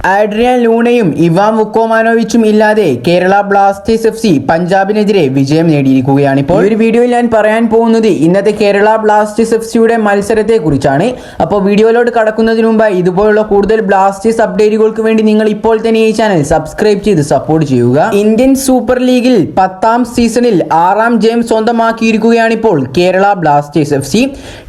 Adrian ലൂണയും Ivan വുക്കോമാനോവിച്ചും ഇല്ലാതെ Kerala Blasters FC പഞ്ചാബിനെതിരെ വിജയം നേടിയിരിക്കുകയാണ്. ഇപ്പോൾ ഒരു വീഡിയോയിൽ ഞാൻ പറയാൻ പോകുന്നത് ഇന്നത്തെ കേരള ബ്ലാസ്റ്റേഴ്സ് FCയുടെ മത്സരത്തെ കുറിച്ചാണ്. അപ്പോൾ വീഡിയോയിലോട്ട് കടക്കുന്നതിന് മുമ്പ് ഇതുപോലുള്ള കൂടുതൽ ബ്ലാസ്റ്റേഴ്സ് അപ്ഡേറ്റുകൾക്ക് വേണ്ടി നിങ്ങൾ ഇപ്പോൾ തന്നെ ഈ ചാനൽ സബ്സ്ക്രൈബ് ചെയ്ത് സപ്പോർട്ട് ചെയ്യുക. ഇന്ത്യൻ സൂപ്പർ ലീഗിൽ 10ാം സീസണിൽ 6ാം ജയം സ്വന്തമാക്കിയിരിക്കുകയാണ് ഇപ്പോൾ കേരള ബ്ലാസ്റ്റേഴ്സ് FC.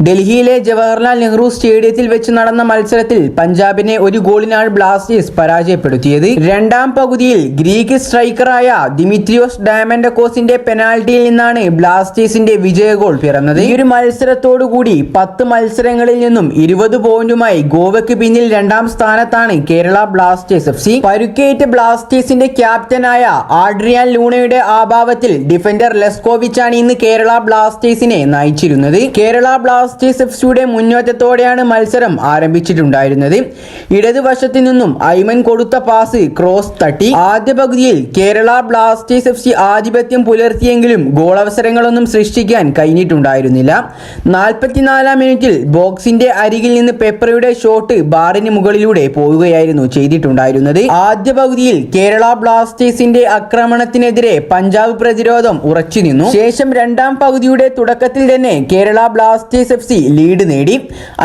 ഡൽഹിയിലെ ജവഹർലാൽ നെഹ്റു സ്റ്റേഡിയത്തിൽ വെച്ച് നടന്ന മത്സരത്തിൽ പഞ്ചാബിനെ ഒരു ഗോളിനാണ് ബ്ലാസ്റ്റേഴ്സ് പരാജയപ്പെടുത്തിയത്. രണ്ടാം പകുതിയിൽ ഗ്രീക്ക് സ്ട്രൈക്കറായ ദിമിത്രിയോസ് ഡയമൻഡക്കോസിന്റെ പെനാൽറ്റിയിൽ നിന്നാണ് ബ്ലാസ്റ്റേഴ്സിന്റെ വിജയ ഗോൾ പിറന്നത്. ഈ ഒരു മത്സരത്തോടു കൂടി 10 മത്സരങ്ങളിൽ നിന്നും 20 പോയിന്റുമായി ഗോവയ്ക്ക് പിന്നിൽ രണ്ടാം സ്ഥാനത്താണ് കേരള ബ്ലാസ്റ്റേഴ്സ് FC. പരുക്കേറ്റ ബ്ലാസ്റ്റേഴ്സിന്റെ ക്യാപ്റ്റനായ ആഡ്രിയാൻ ലൂണയുടെ അഭാവത്തിൽ ഡിഫൻഡർ ലെസ്കോവിച്ചാണ് ഇന്ന് കേരള ബ്ലാസ്റ്റേഴ്സിനെ നയിച്ചിരുന്നത്. കേരള ബ്ലാസ്റ്റേഴ്സ് FCയുടെ മുന്നേറ്റത്തോടെയാണ് മത്സരം ആരംഭിച്ചിട്ടുണ്ടായിരുന്നത്. ഇടതുവശത്തു നിന്നും ഐമൻ കൊടുത്ത പാസ് ക്രോസ് തട്ടി. ആദ്യ പകുതിയിൽ കേരള ബ്ലാസ്റ്റേഴ്സ് FC ആധിപത്യം പുലർത്തിയെങ്കിലും ഗോൾ അവസരങ്ങളൊന്നും സൃഷ്ടിക്കാൻ കഴിഞ്ഞിട്ടുണ്ടായിരുന്നില്ല. 44ാം മിനിറ്റിൽ ബോക്സിന്റെ അരികിൽ നിന്ന് പെപ്രയുടെ ഷോട്ട് ബാറിന് മുകളിലൂടെ പോവുകയായിരുന്നു ചെയ്തിട്ടുണ്ടായിരുന്നത്. ആദ്യ പകുതിയിൽ കേരള ബ്ലാസ്റ്റേഴ്സിന്റെ ആക്രമണത്തിനെതിരെ പഞ്ചാബ് പ്രതിരോധം ഉറച്ചു നിന്നു. ശേഷം രണ്ടാം പകുതിയുടെ തുടക്കത്തിൽ തന്നെ കേരള ബ്ലാസ്റ്റേഴ്സ് FC ലീഡ് നേടി.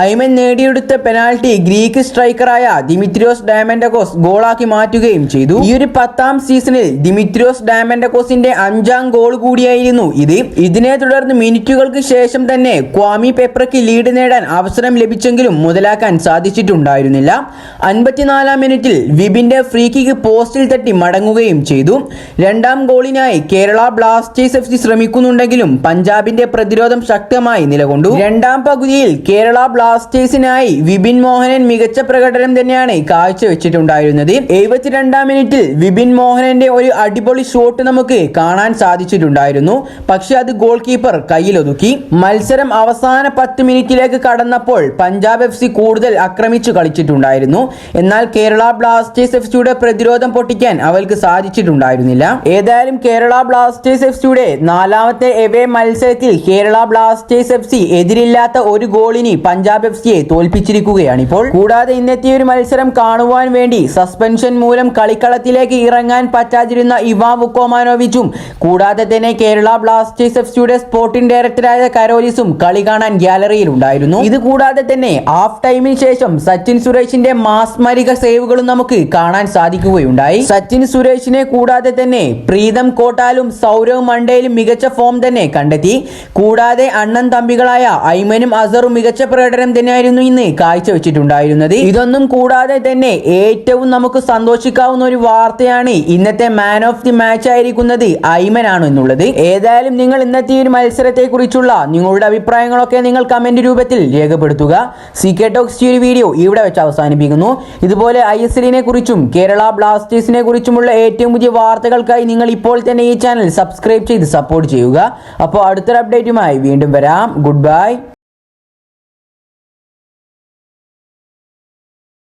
ഐമൻ നേടിയെടുത്ത പെനാൽറ്റി ഗ്രീക്ക് സ്ട്രൈക്കറായ ദിമിത്രിയോസ് ഡയമൻഡക്കോസ് ഗോളാക്കി മാറ്റുകയും ചെയ്തു. ഈ ഒരു 10ാം സീസണിൽ ദിമിത്രിയോസ് ഡയമൻഡക്കോസിന്റെ 5ാം ഗോൾ കൂടിയായിരുന്നു ഇത്. ഇതിനെ തുടർന്ന് മിനിറ്റുകൾക്ക് ശേഷം തന്നെ ക്വാമി പെപ്രയ്ക്ക് ലീഡ് നേടാൻ അവസരം ലഭിച്ചെങ്കിലും മുതലാക്കാൻ സാധിച്ചിട്ടുണ്ടായിരുന്നില്ല. 54ാം മിനിറ്റിൽ വിബിന്റെ ഫ്രീ കിക്ക് പോസ്റ്റിൽ തട്ടി മടങ്ങുകയും ചെയ്തു. രണ്ടാം ഗോളിനായി കേരള ബ്ലാസ്റ്റേഴ്സ് FC ശ്രമിക്കുന്നുണ്ടെങ്കിലും പഞ്ചാബിന്റെ പ്രതിരോധം ശക്തമായി നിലകൊണ്ടു. രണ്ടാം പകുതിയിൽ കേരള ബ്ലാസ്റ്റേഴ്സിനായി വിപിൻ മോഹനൻ മികച്ച പ്രകടനം തന്നെയാണ് കാഴ്ചവെച്ചിട്ടുണ്ടായിരുന്നത്. 72ാം മിനിറ്റിൽ വിപിൻ മോഹനന്റെ ഒരു അടിപൊളി ഷോട്ട് നമുക്ക് കാണാൻ സാധിച്ചിട്ടുണ്ടായിരുന്നു. പക്ഷെ അത് ഗോൾ കീപ്പർ കയ്യിലൊതുക്കി. മത്സരം അവസാന 10 മിനിറ്റിലേക്ക് കടന്നപ്പോൾ പഞ്ചാബ് FC കൂടുതൽ ആക്രമിച്ചു കളിച്ചിട്ടുണ്ടായിരുന്നു. എന്നാൽ കേരള ബ്ലാസ്റ്റേഴ്സ് FCയുടെ പ്രതിരോധം പൊട്ടിക്കാൻ അവർക്ക് സാധിച്ചിട്ടുണ്ടായിരുന്നില്ല. ഏതായാലും കേരള ബ്ലാസ്റ്റേഴ്സ് FCയുടെ 4ാമത്തെ എവേ മത്സരത്തിൽ കേരള ബ്ലാസ്റ്റേഴ്സ് FC എതിരില്ലാത്ത ഒരു ഗോളിന് പഞ്ചാബ് FCയെ തോൽപ്പിച്ചിരിക്കുകയാണ് ഇപ്പോൾ. കൂടാതെ ഇന്നത്തെ ഒരു മത്സരം കാണുവാൻ വേണ്ടി സസ്പെൻഷൻ മൂലം കളിക്കളത്തിലേക്ക് ഇറങ്ങാൻ പറ്റാതിരുന്ന ഇവാൻ വുക്കോമാനോവിച്ചും കൂടാതെ തന്നെ കേരള ബ്ലാസ്റ്റേഴ്സ് FCയുടെ സ്പോർട്ടിംഗ് ഡയറക്ടറായ കരോലിസും കളി കാണാൻ ഗ്യാലറിയിൽ ഉണ്ടായിരുന്നു. ഇത് കൂടാതെ തന്നെ ഹാഫ് ടൈമിന് ശേഷം സച്ചിൻ സുരേഷിന്റെ മാസ്മരിക സേവുകളും നമുക്ക് കാണാൻ സാധിക്കുകയുണ്ടായി. സച്ചിൻ സുരേഷിനെ കൂടാതെ തന്നെ പ്രീതം കോട്ടാലും സൗരവ് മണ്ടേലും മികച്ച ഫോം തന്നെ കണ്ടെത്തി. കൂടാതെ അണ്ണൻ തമ്പികളായ ഐമനും അസറും മികച്ച പ്രകടനം തന്നെയായിരുന്നു ഇന്ന് കാഴ്ചവെച്ചിട്ടുണ്ടായിരുന്നത്. ഇതൊന്നും കൂടാതെ തന്നെ ഏറ്റവും നമുക്ക് സന്തോഷിക്കാവുന്ന ഒരു വാർത്തയാണ് ഇന്നത്തെ മാൻ ഓഫ് ദി മാച്ച് ആയിരിക്കുന്നത് ഐമൻ ആണ് എന്നുള്ളത്. ഏതായാലും നിങ്ങൾ ഇന്നത്തെ ഈ ഒരു മത്സരത്തെ കുറിച്ചുള്ള നിങ്ങളുടെ അഭിപ്രായങ്ങളൊക്കെ നിങ്ങൾ കമന്റ് രൂപത്തിൽ രേഖപ്പെടുത്തുക. CK ടോക്സ് ഈ ഒരു വീഡിയോ ഇവിടെ വെച്ച് അവസാനിപ്പിക്കുന്നു. ഇതുപോലെ ISLനെ കുറിച്ചും കേരള ബ്ലാസ്റ്റേഴ്സിനെ കുറിച്ചുമുള്ള ഏറ്റവും പുതിയ വാർത്തകൾക്കായി നിങ്ങൾ ഇപ്പോൾ തന്നെ ഈ ചാനൽ സബ്സ്ക്രൈബ് ചെയ്ത് സപ്പോർട്ട് ചെയ്യുക. അപ്പോൾ അടുത്തൊരു അപ്ഡേറ്റുമായി വീണ്ടും വരാം. Good bye.